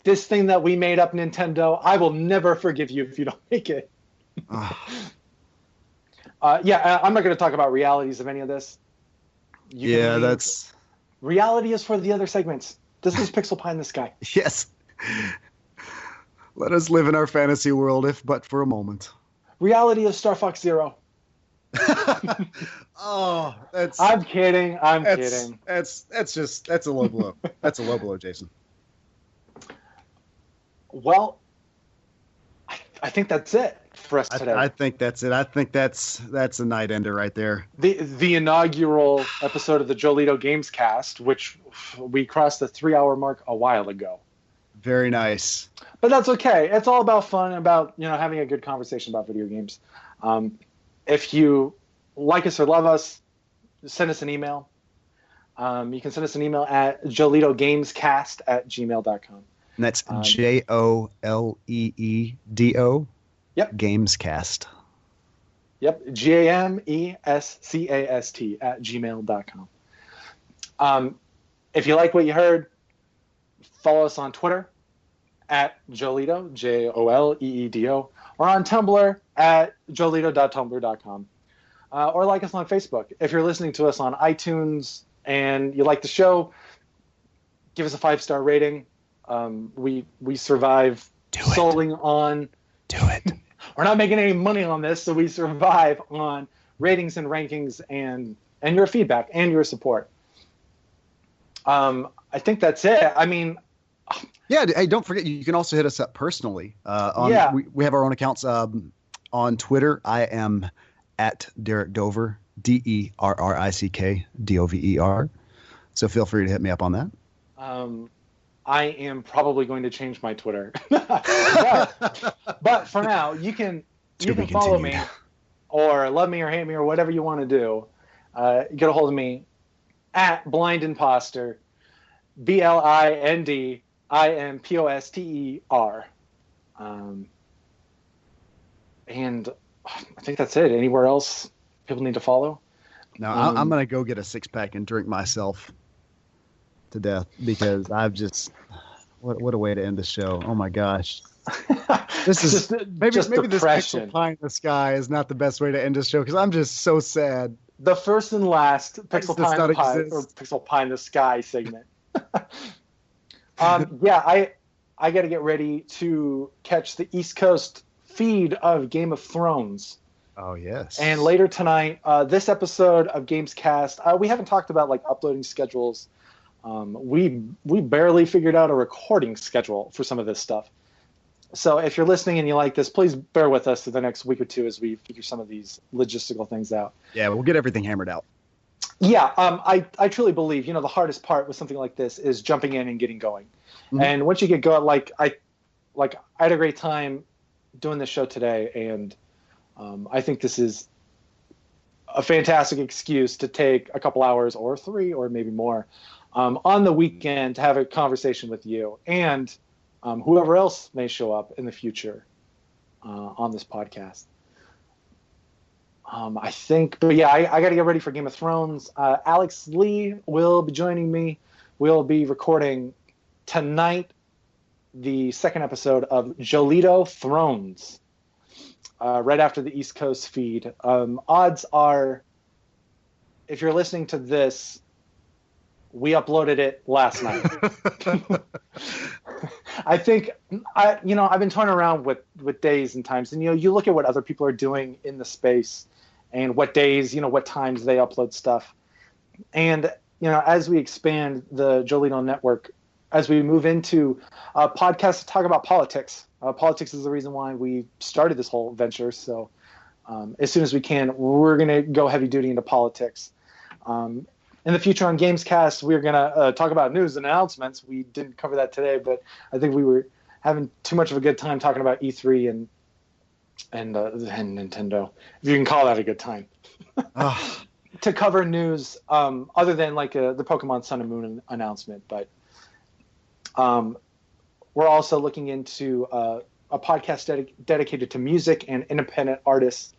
this thing that we made up, Nintendo, I will never forgive you if you don't make it. Yeah, I'm not going to talk about realities of any of this. Reality is for the other segments. This is Pixel Pie in the Sky. Yes. Let us live in our fantasy world, if but for a moment. Reality is Star Fox Zero. Oh, I'm kidding. I'm kidding. That's a low blow. That's a low blow, Jason. Well, I think that's it for us today. I think that's it. I think that's a night ender right there. The inaugural episode of the Joleedo Gamescast, which we crossed the 3-hour mark a while ago. Very nice. But that's okay. It's all about fun, about having a good conversation about video games. If you like us or love us, send us an email. You can send us an email at joleedogamescast@gmail.com. And that's JOLEEDO. Yep. Gamescast. Yep. GAMESCAST@gmail.com. If you like what you heard, follow us on Twitter at Joleedo, JOLEEDO, or on Tumblr at joleedo.tumblr.com. Or like us on Facebook. If you're listening to us on iTunes and you like the show, give us a 5-star rating. We survive solely on... Do it. We're not making any money on this, so we survive on ratings and rankings and your feedback and your support. I think that's it. I mean... Yeah, hey, don't forget, you can also hit us up personally. We have our own accounts on Twitter. I am at Derrick Dover, DERRICK, So feel free to hit me up on that. I am probably going to change my Twitter. but for now, you can follow me or love me or hate me or whatever you want to do. Get a hold of me at Blind Imposter, BLINDIMPOSTER. And I think that's it. Anywhere else people need to follow? No, I'm going to go get a 6-pack and drink myself to death because I've just... What a way to end the show. Oh, my gosh. This is... maybe this Pixel Pie in the Sky is not the best way to end this show because I'm just so sad. The first and last Pixel Pie in the Sky segment. I got to get ready to catch the East Coast feed of Game of Thrones. Oh, yes. And later tonight, this episode of Gamescast, we haven't talked about uploading schedules. We barely figured out a recording schedule for some of this stuff. So if you're listening and you like this, please bear with us for the next week or two as we figure some of these logistical things out. Yeah, we'll get everything hammered out. Yeah, I truly believe, the hardest part with something like this is jumping in and getting going. Mm-hmm. And once you get going, I had a great time doing this show today, and I think this is a fantastic excuse to take a couple hours or 3 or maybe more on the weekend to have a conversation with you and whoever else may show up in the future on this podcast. I think, but yeah, I got to get ready for Game of Thrones. Alex Lee will be joining me. We'll be recording tonight the second episode of Joleedo Thrones, right after the East Coast feed. Odds are, if you're listening to this, we uploaded it last night. I think, I've been toying around with days and times, and you look at what other people are doing in the space and what days, what times they upload stuff. And, as we expand the Joleedo network, as we move into podcasts to talk about politics, politics is the reason why we started this whole venture. So as soon as we can, we're going to go heavy duty into politics. In the future on Gamescast, we're going to talk about news and announcements. We didn't cover that today, but I think we were having too much of a good time talking about E3 and Nintendo, if you can call that a good time. To cover news other than the Pokemon Sun and Moon announcement. But we're also looking into a podcast dedicated to music and independent artists.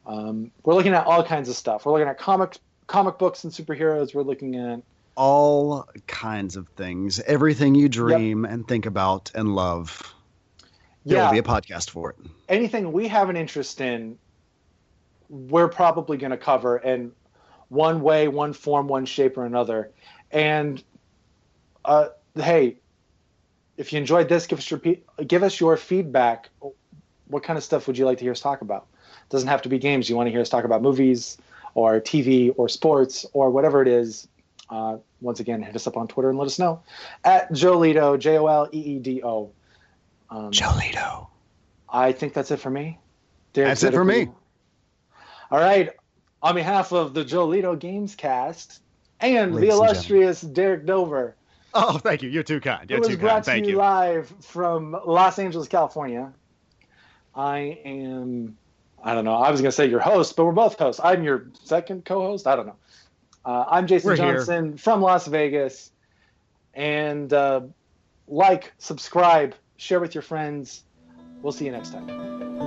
We're looking at all kinds of stuff. We're looking at comic books and superheroes. We're looking at all kinds of things. Everything you dream and think about and love. There will be a podcast for it. Anything we have an interest in, we're probably going to cover in one way, one form, one shape, or another. And hey, if you enjoyed this, give us your feedback. What kind of stuff would you like to hear us talk about? It doesn't have to be games. You want to hear us talk about movies or TV or sports or whatever it is. Once again, hit us up on Twitter and let us know at Joleedo, Joleedo. Joleedo. I think that's it for me. Derrick, that's it for me. All right. On behalf of the Joleedo Gamescast and the illustrious Derrick Dover. Oh, thank you. You're too kind. It was brought to you live from Los Angeles, California. I don't know. I was going to say your host, but we're both hosts. I'm your second co-host. I don't know. I'm Jason Johnson from Las Vegas. And like, subscribe, share with your friends. We'll see you next time.